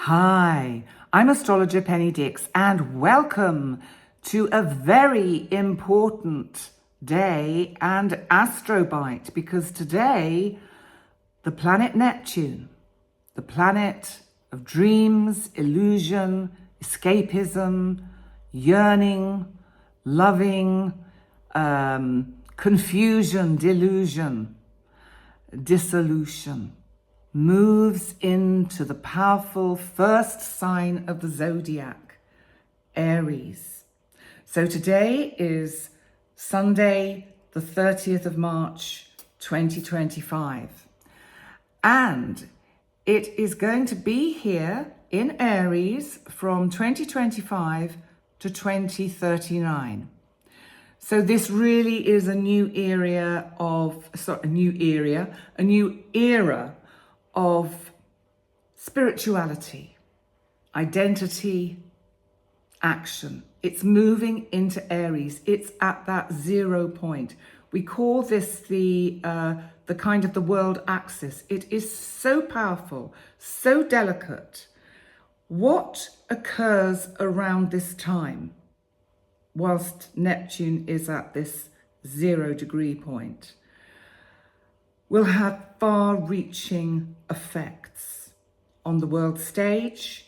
Hi, I'm astrologer Penny Dix, and welcome to a very important day and Astrobite, because today the planet Neptune, the planet of dreams, illusion, escapism, yearning, loving, confusion, delusion, dissolution, moves into the powerful first sign of the zodiac, Aries. So today is Sunday, the 30th of March, 2025. And it is going to be here in Aries from 2025 to 2039. So this really is a new era of spirituality, identity, action. It's moving into Aries. It's at that 0 point. We call this the kind of the world axis. It is so powerful, so delicate. What occurs around this time, whilst Neptune is at this 0 degree point, will have far-reaching effects on the world stage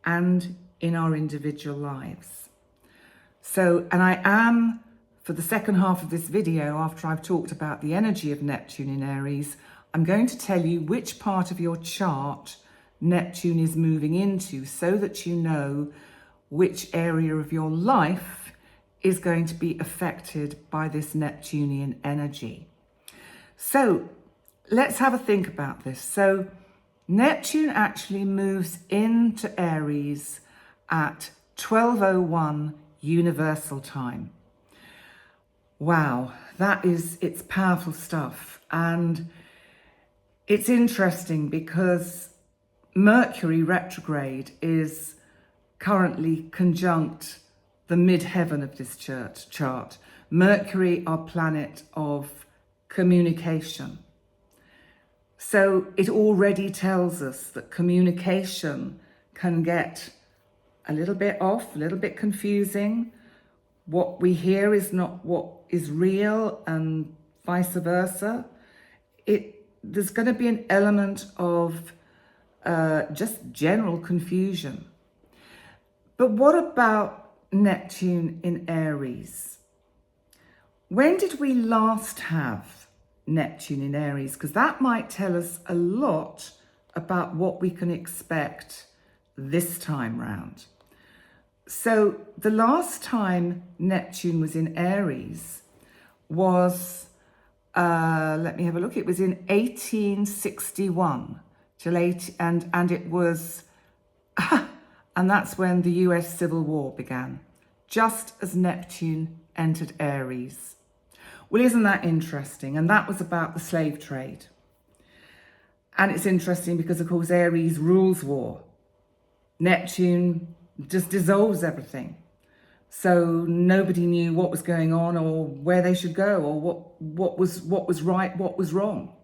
and in our individual lives. So, and I am, for the second half of this video, after I've talked about the energy of Neptune in Aries, I'm going to tell you which part of your chart Neptune is moving into, so that you know which area of your life is going to be affected by this Neptunian energy. So let's have a think about this. So Neptune actually moves into Aries at 12:01 Universal Time. Wow, it's powerful stuff. And it's interesting because Mercury retrograde is currently conjunct the midheaven of this chart. Mercury, our planet of communication. So it already tells us that communication can get a little bit off, a little bit confusing. What we hear is not what is real, and vice versa. There's going to be an element of just general confusion. But what about Neptune in Aries? When did we last have Neptune in Aries? Because that might tell us a lot about what we can expect this time round. So the last time Neptune was in Aries was, let me have a look, it was in 1861 and it was, and that's when the US Civil War began, just as Neptune entered Aries. Well, isn't that interesting? And that was about the slave trade. And it's interesting because, of course, Aries rules war. Neptune just dissolves everything. So nobody knew what was going on or where they should go or what was right, what was wrong.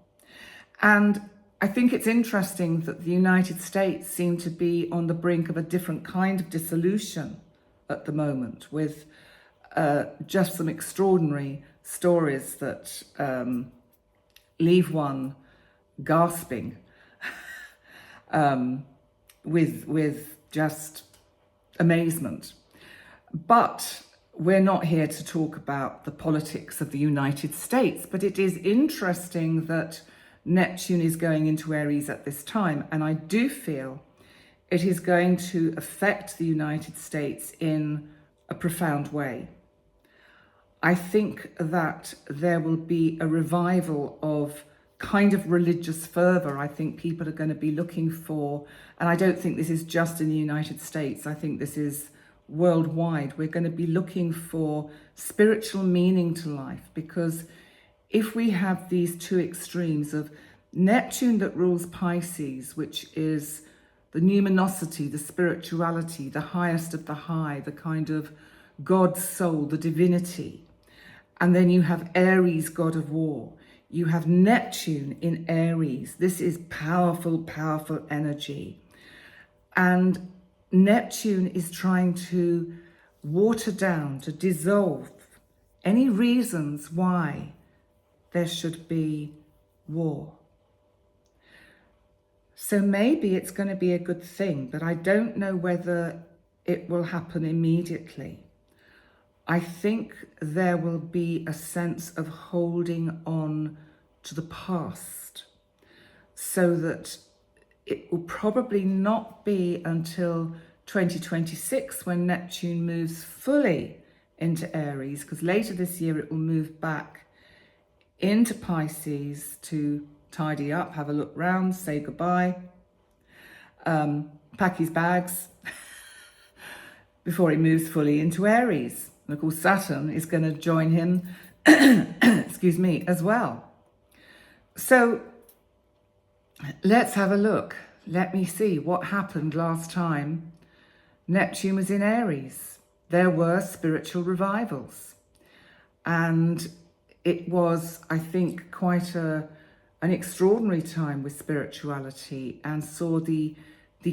And I think it's interesting that the United States seem to be on the brink of a different kind of dissolution at the moment, with just some extraordinary stories that leave one gasping with just amazement. But we're not here to talk about the politics of the United States, but it is interesting that Neptune is going into Aries at this time, and I do feel it is going to affect the United States in a profound way. I think that there will be a revival of kind of religious fervor. I think people are going to be looking for, and I don't think this is just in the United States, I think this is worldwide. We're going to be looking for spiritual meaning to life, because if we have these two extremes of Neptune that rules Pisces, which is the numinosity, the spirituality, the highest of the high, the kind of God's soul, the divinity. And then you have Aries, god of war. You have Neptune in Aries. This is powerful, powerful energy. And Neptune is trying to water down, to dissolve any reasons why there should be war. So maybe it's going to be a good thing, but I don't know whether it will happen immediately. I think there will be a sense of holding on to the past, so that it will probably not be until 2026 when Neptune moves fully into Aries, because later this year it will move back into Pisces to tidy up, have a look round, say goodbye, pack his bags before he moves fully into Aries. And of course, Saturn is going to join him, excuse me, as well. So let's have a look. Let me see what happened last time Neptune was in Aries. There were spiritual revivals. And it was, I think, quite an extraordinary time with spirituality, and saw the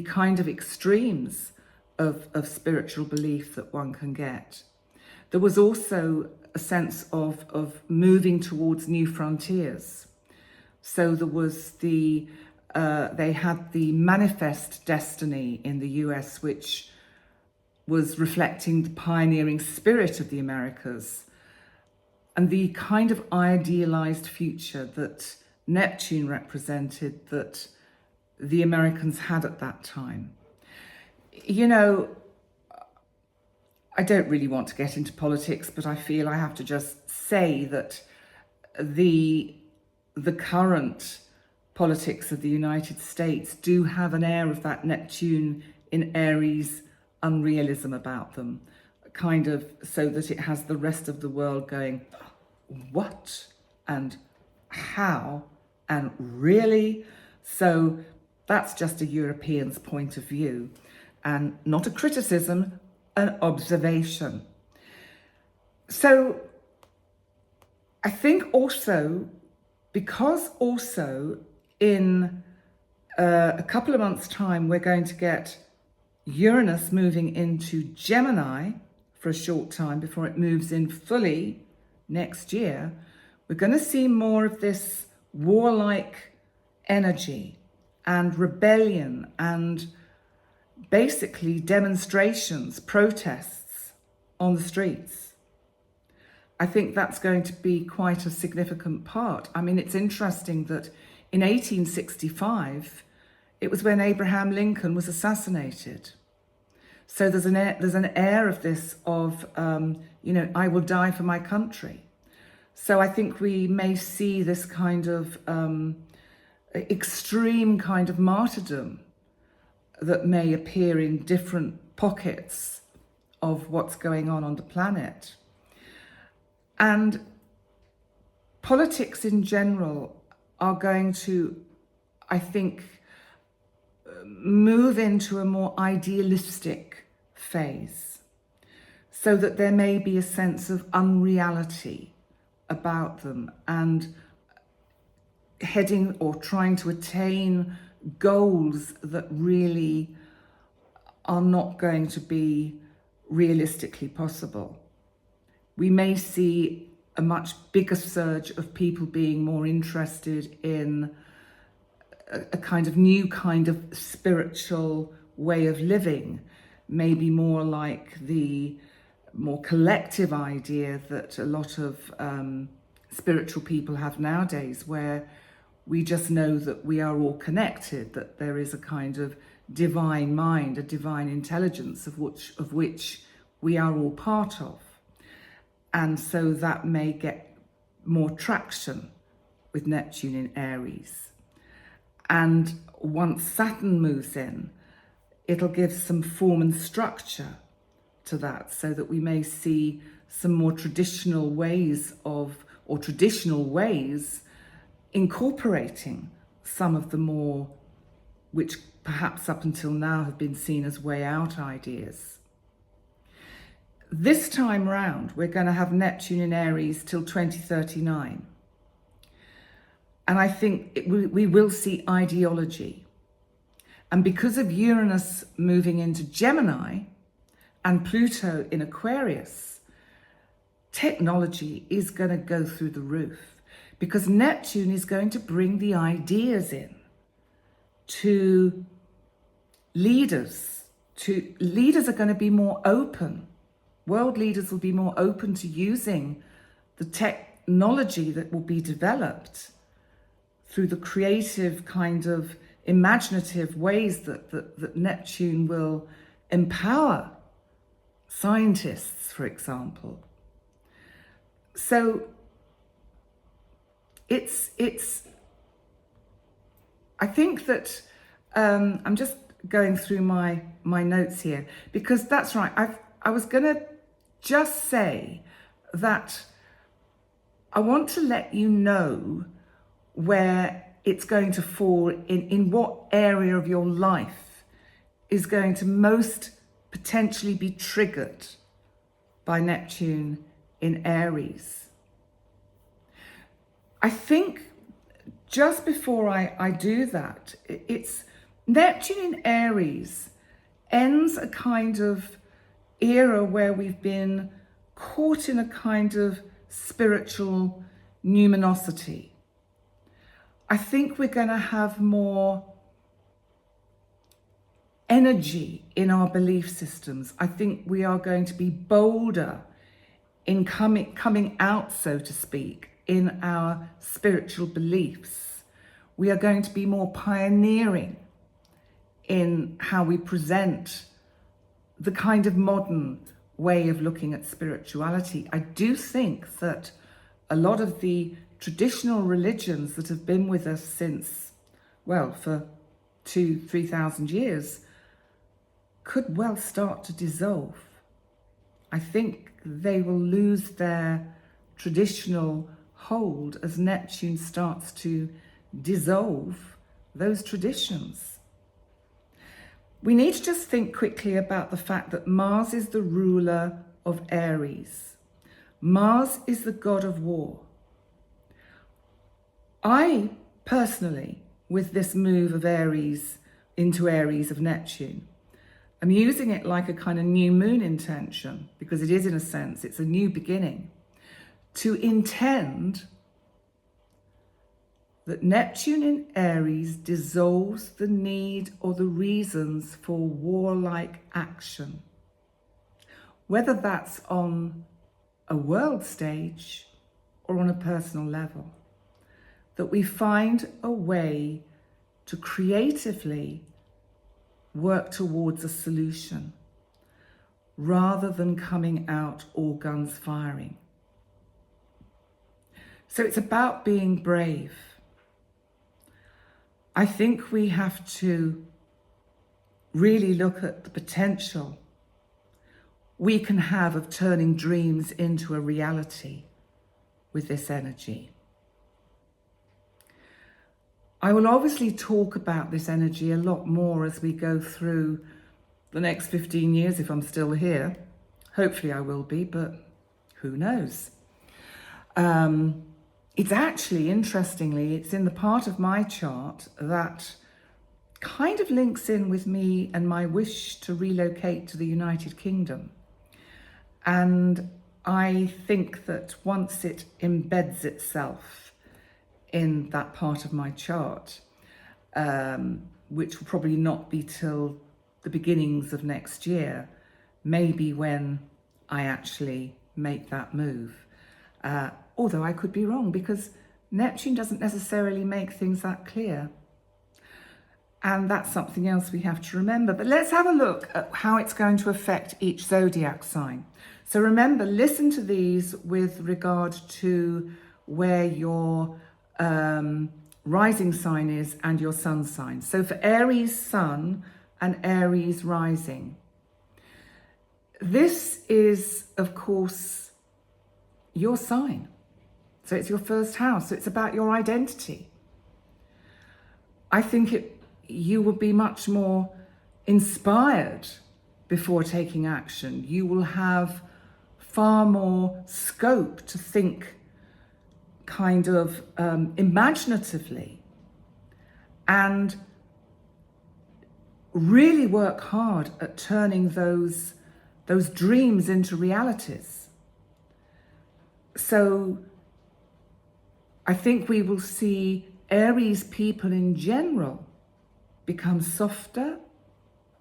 kind of extremes of spiritual belief that one can get. There was also a sense of moving towards new frontiers. So there was they had the manifest destiny in the US, which was reflecting the pioneering spirit of the Americas and the kind of idealized future that Neptune represented, that the Americans had at that time. You know, I don't really want to get into politics, but I feel I have to just say that the current politics of the United States do have an air of that Neptune in Aries unrealism about them, kind of, so that it has the rest of the world going, what and how and really? So that's just a European's point of view, and not a criticism, an observation. So I think also, because also in a couple of months' time, we're going to get Uranus moving into Gemini for a short time before it moves in fully next year. We're going to see more of this warlike energy and rebellion and basically demonstrations, protests on the streets. I think that's going to be quite a significant part. I mean, it's interesting that in 1865, it was when Abraham Lincoln was assassinated. So there's an air of this, of, I will die for my country. So I think we may see this kind of extreme kind of martyrdom that may appear in different pockets of what's going on the planet. And politics in general are going to, I think, move into a more idealistic phase, so that there may be a sense of unreality about them, and heading or trying to attain goals that really are not going to be realistically possible. We may see a much bigger surge of people being more interested in a kind of new kind of spiritual way of living, maybe more like the more collective idea that a lot of spiritual people have nowadays, where we just know that we are all connected, that there is a kind of divine mind, a divine intelligence of which we are all part of. And so that may get more traction with Neptune in Aries. And once Saturn moves in, it'll give some form and structure to that, so that we may see some more traditional ways incorporating some of the more, which perhaps up until now have been seen as way out ideas. This time round, we're going to have Neptune in Aries till 2039. And I think we will see ideology. And because of Uranus moving into Gemini and Pluto in Aquarius, technology is going to go through the roof, because Neptune is going to bring the ideas in to leaders. Leaders are going to be more open. World leaders will be more open to using the technology that will be developed through the creative kind of imaginative ways that Neptune will empower scientists, for example. So it's I think that I'm just going through my notes here, because that's right. I was going to just say that I want to let you know where it's going to fall, in what area of your life is going to most potentially be triggered by Neptune in Aries. I think just before I do that, it's Neptune in Aries ends a kind of era where we've been caught in a kind of spiritual numinosity. I think we're going to have more energy in our belief systems. I think we are going to be bolder in coming out, so to speak, in our spiritual beliefs. We are going to be more pioneering in how we present the kind of modern way of looking at spirituality. I do think that a lot of the traditional religions that have been with us since, well, for 2,000-3,000 years, could well start to dissolve. I think they will lose their traditional hold as Neptune starts to dissolve those traditions. We need to just think quickly about the fact that Mars is the ruler of Aries. Mars is the god of war. I personally, with this move of Aries into Aries of Neptune, I'm using it like a kind of new moon intention, because it is, in a sense, it's a new beginning, to intend that Neptune in Aries dissolves the need or the reasons for warlike action, whether that's on a world stage or on a personal level, that we find a way to creatively work towards a solution rather than coming out all guns firing. So it's about being brave. I think we have to really look at the potential we can have of turning dreams into a reality with this energy. I will obviously talk about this energy a lot more as we go through the next 15 years, if I'm still here. Hopefully I will be, but who knows? It's actually, interestingly, it's in the part of my chart that kind of links in with me and my wish to relocate to the United Kingdom. And I think that once it embeds itself in that part of my chart, which will probably not be till the beginnings of next year, maybe when I actually make that move. Although I could be wrong, because Neptune doesn't necessarily make things that clear. And that's something else we have to remember. But let's have a look at how it's going to affect each zodiac sign. So remember, listen to these with regard to where your rising sign is and your sun sign. So for Aries sun and Aries rising, this is, of course, your sign. So it's your first house. So it's about your identity. I think you will be much more inspired before taking action. You will have far more scope to think kind of imaginatively. And really work hard at turning those dreams into realities. So I think we will see Aries people in general become softer,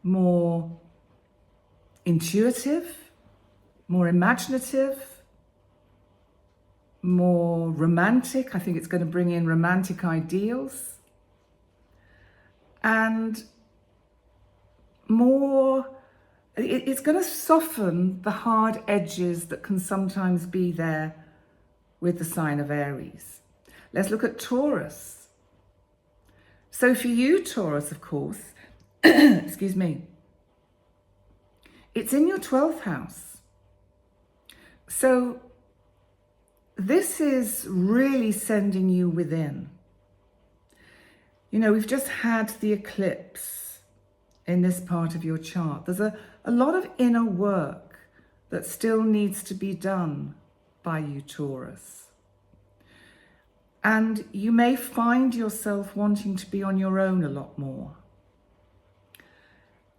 more intuitive, more imaginative, more romantic. I think it's going to bring in romantic ideals. And more, it's going to soften the hard edges that can sometimes be there with the sign of Aries. Let's look at Taurus. So for you, Taurus, of course, excuse me, it's in your 12th house. So this is really sending you within. You know, we've just had the eclipse in this part of your chart. There's a lot of inner work that still needs to be done by you, Taurus. And you may find yourself wanting to be on your own a lot more.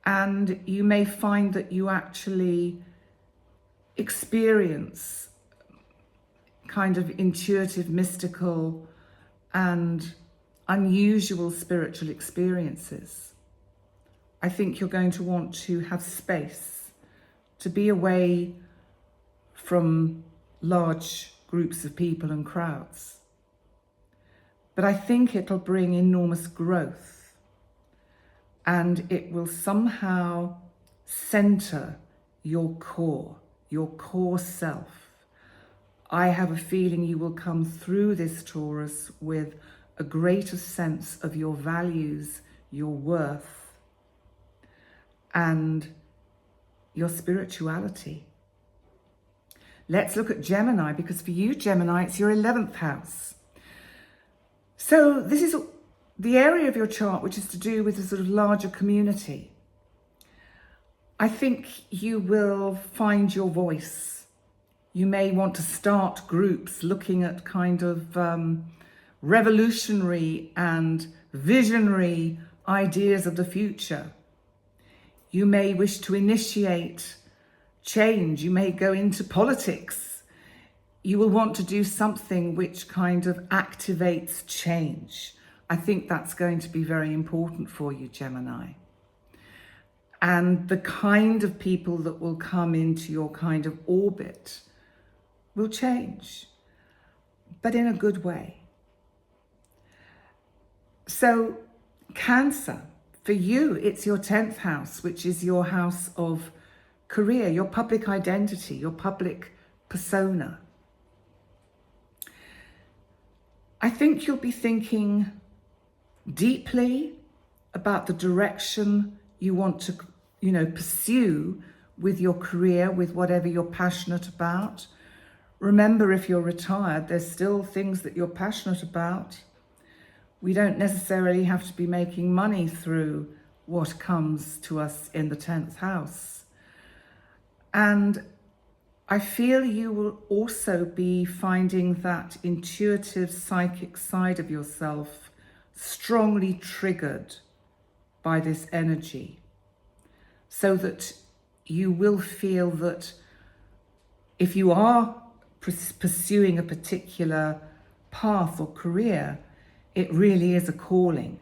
And you may find that you actually experience kind of intuitive, mystical, and unusual spiritual experiences. I think you're going to want to have space to be away from large groups of people and crowds. But I think it'll bring enormous growth, and it will somehow center your core self. I have a feeling you will come through this, Taurus, with a greater sense of your values, your worth, and your spirituality. Let's look at Gemini, because for you, Gemini, it's your 11th house. So this is the area of your chart which is to do with a sort of larger community. I think you will find your voice. You may want to start groups looking at kind of revolutionary and visionary ideas of the future. You may wish to initiate change. You may go into politics. You will want to do something which kind of activates change. I think that's going to be very important for you, Gemini. And the kind of people that will come into your kind of orbit will change, but in a good way. So Cancer, for you, it's your 10th house, which is your house of career, your public identity, your public persona. I think you'll be thinking deeply about the direction you want to, pursue with your career, with whatever you're passionate about. Remember, if you're retired, there's still things that you're passionate about. We don't necessarily have to be making money through what comes to us in the 10th house. And I feel you will also be finding that intuitive, psychic side of yourself strongly triggered by this energy, so that you will feel that if you are pursuing a particular path or career, it really is a calling.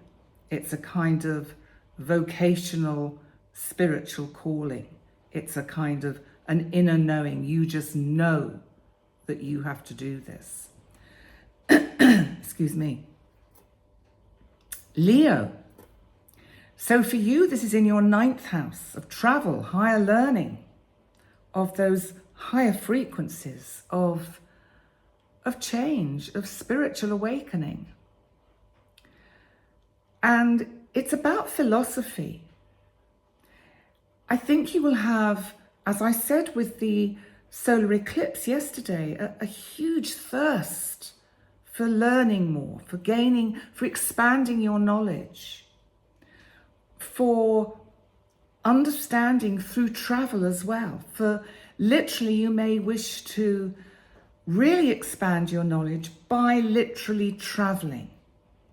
It's a kind of vocational, spiritual calling. It's a kind of an inner knowing. You just know that you have to do this. Excuse me. Leo. So for you, this is in your 9th house of travel, higher learning, of those higher frequencies of change, of spiritual awakening. And it's about philosophy. I think you will have, as I said with the solar eclipse yesterday, a huge thirst for learning more, for gaining, for expanding your knowledge, for understanding through travel as well. For literally, you may wish to really expand your knowledge by literally traveling,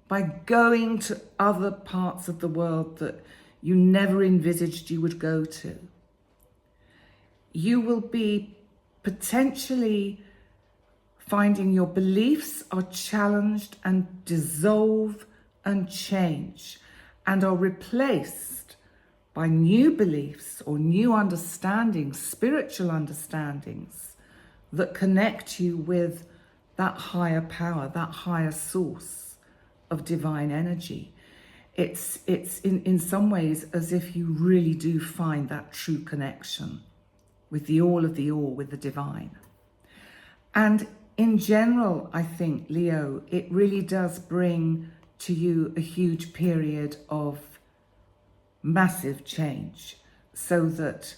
by going to other parts of the world that you never envisaged you would go to. You will be potentially finding your beliefs are challenged and dissolve and change and are replaced by new beliefs or new understandings, spiritual understandings that connect you with that higher power, that higher source of divine energy. It's in some ways as if you really do find that true connection with the all of the all, with the divine. And in general, I think, Leo, it really does bring to you a huge period of massive change, so that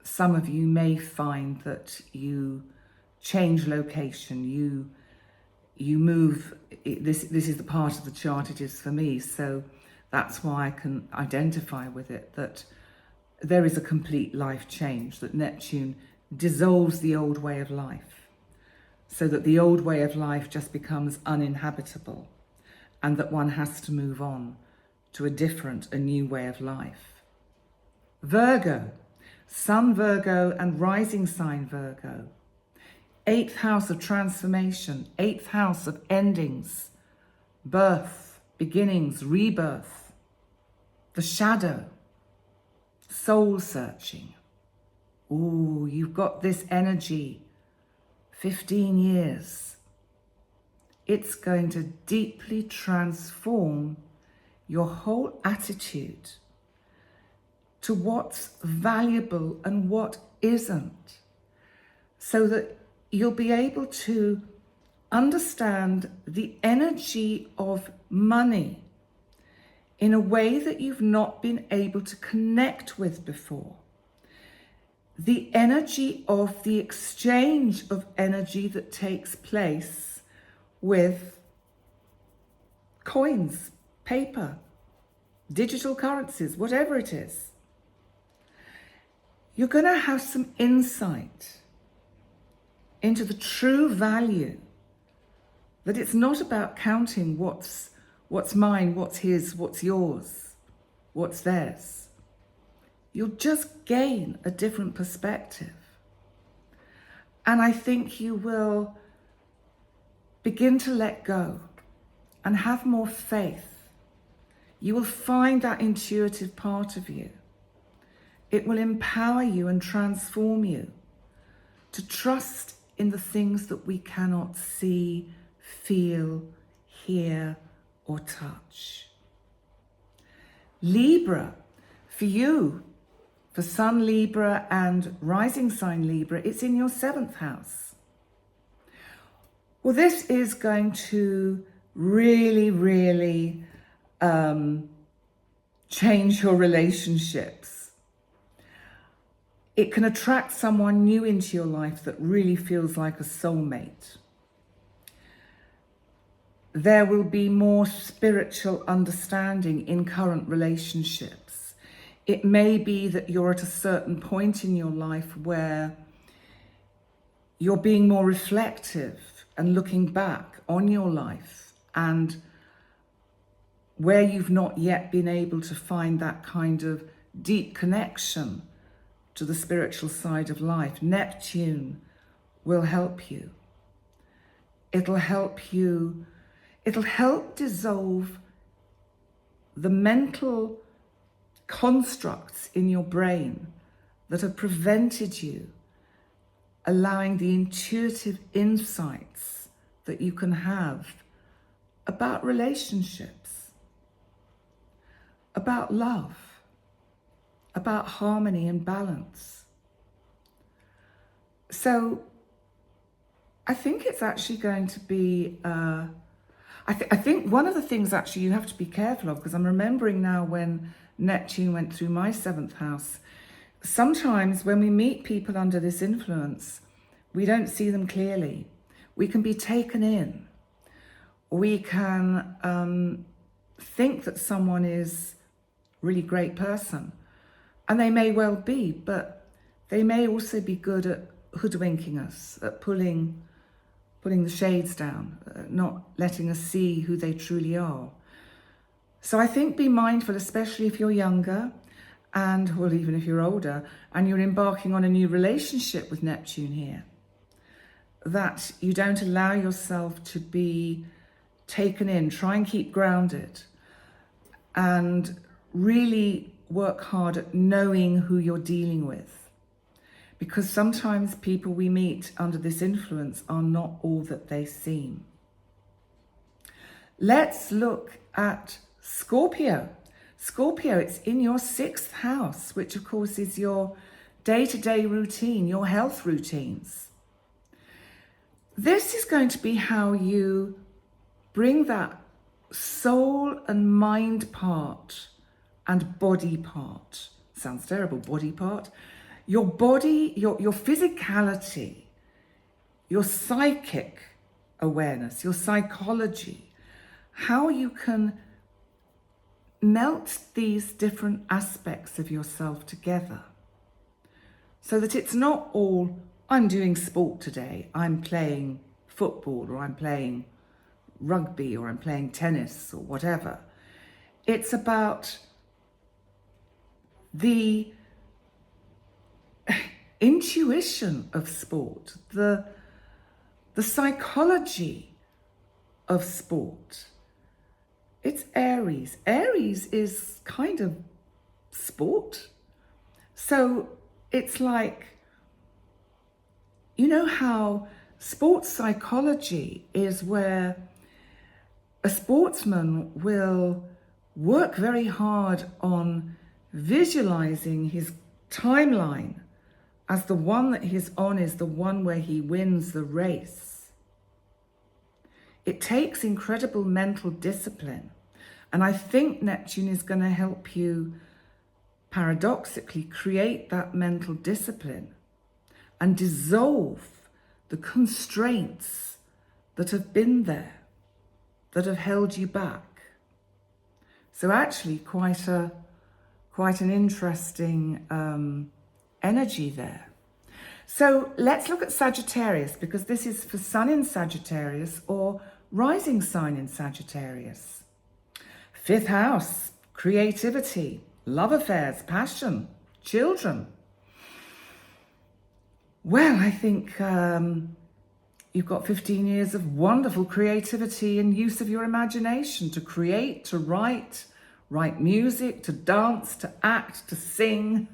some of you may find that you change location, you move. This is the part of the chart it is for me, so that's why I can identify with it, that there is a complete life change, that Neptune dissolves the old way of life, so that the old way of life just becomes uninhabitable, and that one has to move on to a new way of life. Virgo, Sun Virgo and rising sign Virgo. 8th house of transformation, 8th house of endings, birth, beginnings, rebirth, the shadow, soul searching. Ooh, you've got this energy, 15 years. It's going to deeply transform your whole attitude to what's valuable and what isn't, so that you'll be able to understand the energy of money in a way that you've not been able to connect with before. The energy of the exchange of energy that takes place with coins, paper, digital currencies, whatever it is. You're going to have some insight into the true value, that it's not about counting what's mine, what's his, what's yours, what's theirs. You'll just gain a different perspective. And I think you will begin to let go and have more faith. You will find that intuitive part of you. It will empower you and transform you to trust in the things that we cannot see, feel, hear, or touch. Libra, for you, for Sun Libra and rising sign Libra, it's in your 7th house. Well, this is going to really change your relationships. It can attract someone new into your life that really feels like a soulmate. There will be more spiritual understanding in current relationships. It may be that you're at a certain point in your life where you're being more reflective and looking back on your life, and where you've not yet been able to find that kind of deep connection to the spiritual side of life. Neptune will help you. It'll help dissolve the mental constructs in your brain that have prevented you allowing the intuitive insights that you can have about relationships, about love, about harmony and balance. So I think it's actually going to be, I think one of the things actually you have to be careful of, because I'm remembering now when Neptune went through my 7th house, sometimes when we meet people under this influence, we don't see them clearly. We can be taken in. We can think that someone is a really great person, and they may well be, but they may also be good at hoodwinking us, at pulling the shades down, not letting us see who they truly are. So I think be mindful, especially if you're younger, and, well, even if you're older, and you're embarking on a new relationship with Neptune here, that you don't allow yourself to be taken in. Try and keep grounded and really work hard at knowing who you're dealing with. Because sometimes people we meet under this influence are not all that they seem. Let's look at Scorpio. Scorpio, it's in your 6th house, which of course is your day-to-day routine, your health routines. This is going to be how you bring that soul and mind part and body part. Sounds terrible, body part. Your body, your physicality, your psychic awareness, your psychology, how you can melt these different aspects of yourself together so that it's not all, I'm doing sport today, I'm playing football, or I'm playing rugby, or I'm playing tennis, or whatever. It's about the intuition of sport, the psychology of sport. It's Aries. Aries is kind of sport. So it's like, you know how sports psychology is where a sportsman will work very hard on visualizing his timeline as the one that he's on is the one where he wins the race. It takes incredible mental discipline. And I think Neptune is going to help you paradoxically create that mental discipline and dissolve the constraints that have been there, that have held you back. So actually quite an interesting energy there. So let's look at Sagittarius, because this is for Sun in Sagittarius or rising sign in Sagittarius. 5th house, creativity, love affairs, passion, children. Well, I think you've got 15 years of wonderful creativity and use of your imagination to create, to write music, to dance, to act, to sing,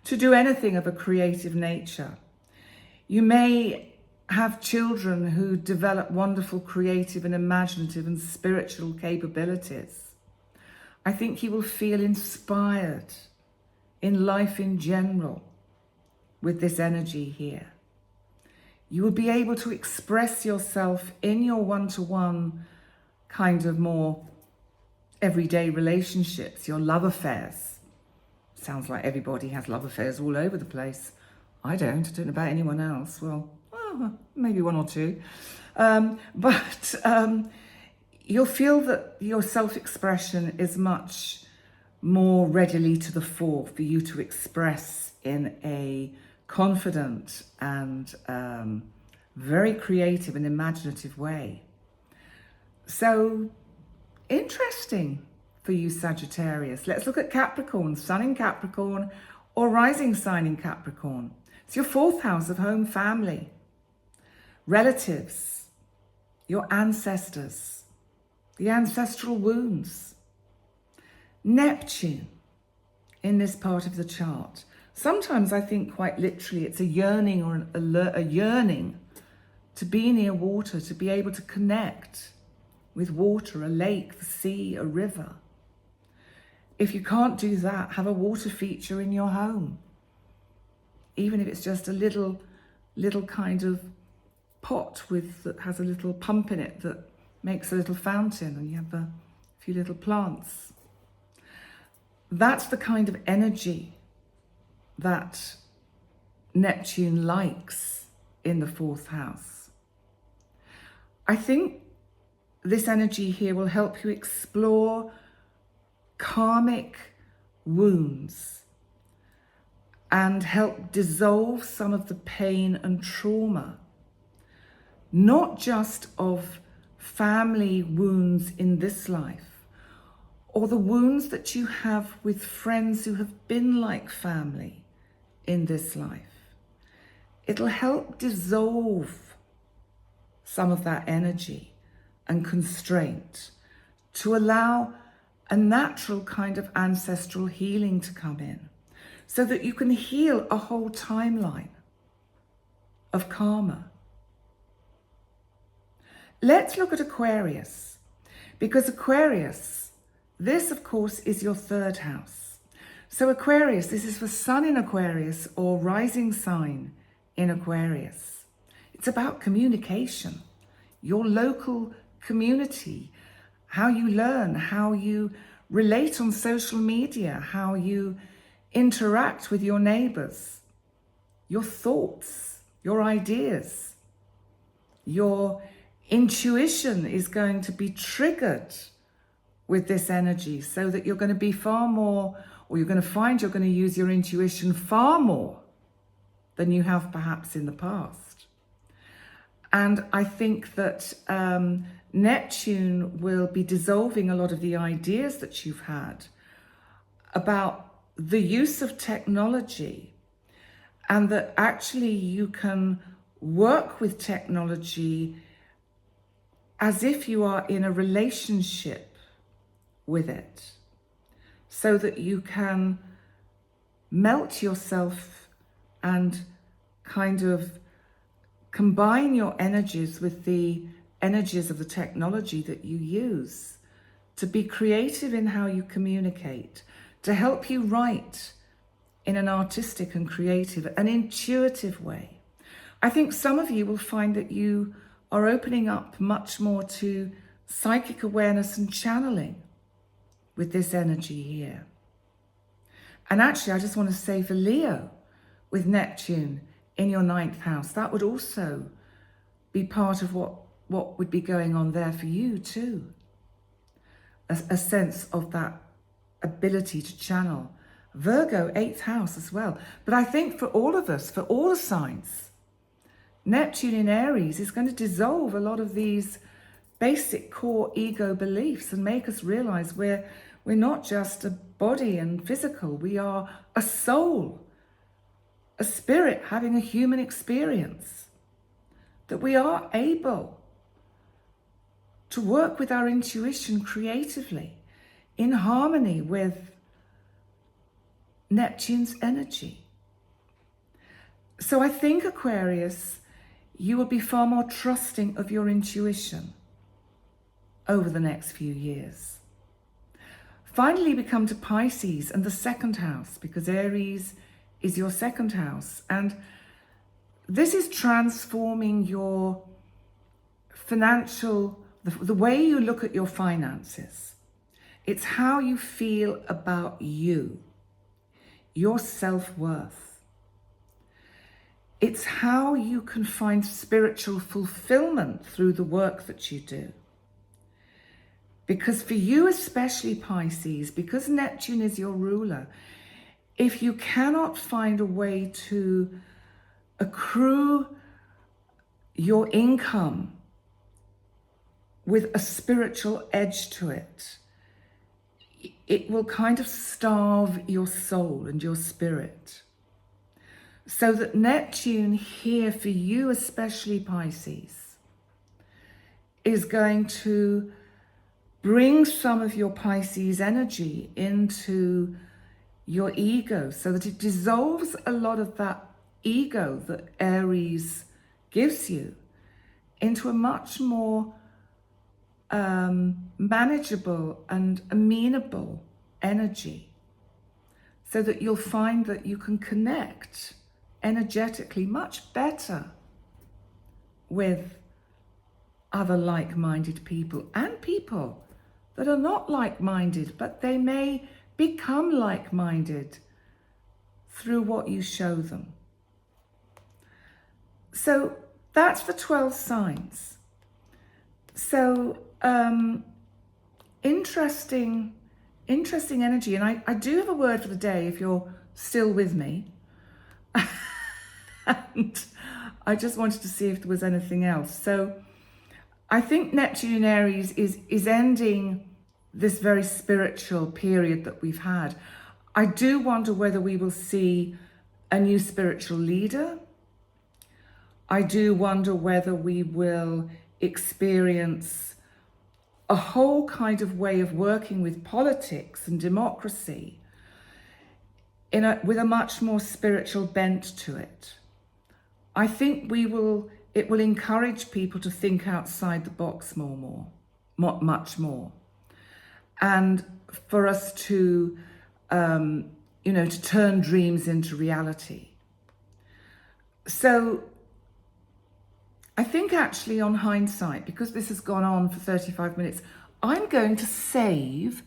to do anything of a creative nature. You may have children who develop wonderful creative and imaginative and spiritual capabilities. I think you will feel inspired in life in general with this energy here. You will be able to express yourself in your one-to-one kind of more everyday relationships, your love affairs. Sounds like everybody has love affairs all over the place. I don't know about anyone else. Well, maybe one or two. But you'll feel that your self-expression is much more readily to the fore for you to express in a confident and very creative and imaginative way. So interesting for you Sagittarius. Let's look at Capricorn, Sun in Capricorn or rising sign in Capricorn. It's your 4th house of home, family, relatives, your ancestors, the ancestral wounds. Neptune in this part of the chart. Sometimes I think quite literally it's a yearning or a yearning to be near water, to be able to connect with water, a lake, the sea, a river. If you can't do that, have a water feature in your home. Even if it's just a little kind of pot that has a little pump in it that makes a little fountain, and you have a few little plants. That's the kind of energy that Neptune likes in the 4th house. I think this energy here will help you explore karmic wounds and help dissolve some of the pain and trauma, not just of family wounds in this life, or the wounds that you have with friends who have been like family in this life. It'll help dissolve some of that energy and constraint to allow a natural kind of ancestral healing to come in, so that you can heal a whole timeline of karma. Let's look at Aquarius, because Aquarius, this of course is your third house. So Aquarius, this is for Sun in Aquarius or rising sign in Aquarius. It's about communication, your local community, how you learn, how you relate on social media, how you interact with your neighbors, your thoughts, your ideas. Your intuition is going to be triggered with this energy, so that you're going to be far more, or you're going to find you're going to use your intuition far more than you have perhaps in the past. And I think that Neptune will be dissolving a lot of the ideas that you've had about the use of technology, and that actually you can work with technology as if you are in a relationship with it, so that you can melt yourself and kind of combine your energies with the energies of the technology that you use to be creative in how you communicate, to help you write in an artistic and creative and intuitive way. I think some of you will find that you are opening up much more to psychic awareness and channeling with this energy here. And actually, I just want to say for Leo, with Neptune in your 9th house, that would also be part of what would be going on there for you too. A sense of that ability to channel. Virgo, 8th house as well. But I think for all of us, for all the signs, Neptune in Aries is going to dissolve a lot of these basic core ego beliefs and make us realize we're not just a body and physical, we are a soul, a spirit having a human experience, that we are able to work with our intuition creatively in harmony with Neptune's energy. So I think, Aquarius, you will be far more trusting of your intuition over the next few years. Finally, we come to Pisces and the 2nd house, because Aries is your 2nd house. And this is transforming your financial, the way you look at your finances. It's how you feel about you, your self-worth. It's how you can find spiritual fulfillment through the work that you do. Because for you, especially Pisces, because Neptune is your ruler, if you cannot find a way to accrue your income with a spiritual edge to it, it will kind of starve your soul and your spirit. So that Neptune here for you, especially Pisces, is going to bring some of your Pisces energy into your ego, so that it dissolves a lot of that ego that Aries gives you into a much more manageable and amenable energy, so that you'll find that you can connect energetically much better with other like-minded people, and people that are not like-minded, but they may become like-minded through what you show them. So that's the 12 signs. So interesting energy. And I do have a word for the day if you're still with me. And I just wanted to see if there was anything else. So I think Neptune in Aries is ending this very spiritual period that we've had. I do wonder whether we will see a new spiritual leader. I do wonder whether we will experience a whole kind of way of working with politics and democracy with a much more spiritual bent to it. I think it will encourage people to think outside the box much more. And for us to, to turn dreams into reality. So I think actually on hindsight, because this has gone on for 35 minutes, I'm going to save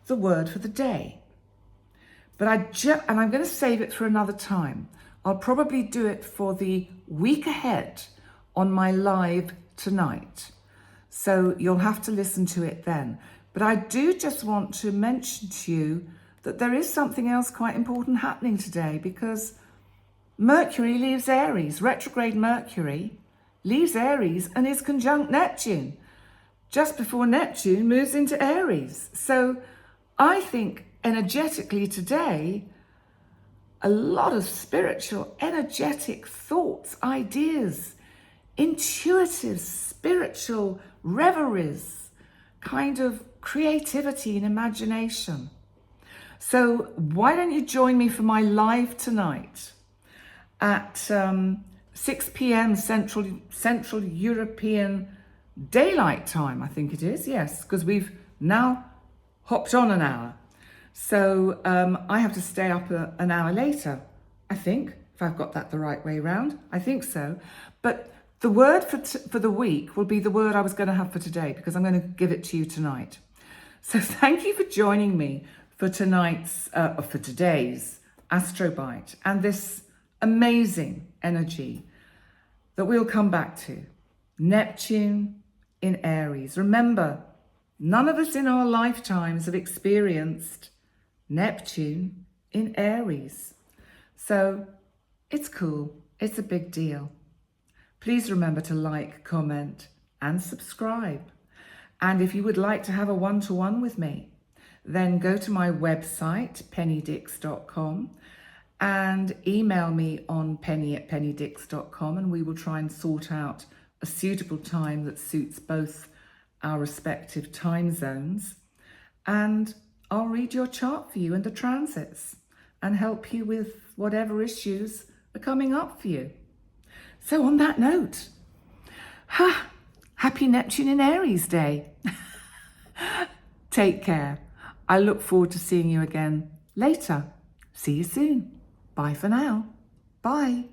the word for the day. But I'm going to save it for another time. I'll probably do it for the week ahead on my live tonight. So you'll have to listen to it then. But I do just want to mention to you that there is something else quite important happening today, because Mercury leaves Aries, retrograde Mercury leaves Aries and is conjunct Neptune just before Neptune moves into Aries. So I think energetically today, a lot of spiritual, energetic thoughts, ideas, intuitive, spiritual reveries, kind of creativity and imagination. So why don't you join me for my live tonight at 6 p.m. Central European Daylight Time, I think it is. Yes, because we've now hopped on an hour. So I have to stay up an hour later, I think, if I've got that the right way round. I think so. But the word for the week will be the word I was going to have for today, because I'm going to give it to you tonight. So thank you for joining me for today's Astrobite and this amazing energy that we'll come back to. Neptune in Aries. Remember, none of us in our lifetimes have experienced Neptune in Aries. So it's cool. It's a big deal. Please remember to like, comment, and subscribe. And if you would like to have a one-to-one with me, then go to my website, pennydix.com, and email me on penny@pennydix.com, and we will try and sort out a suitable time that suits both our respective time zones. And I'll read your chart for you and the transits and help you with whatever issues are coming up for you. So on that note, happy Neptune in Aries Day. Take care. I look forward to seeing you again later. See you soon. Bye for now. Bye.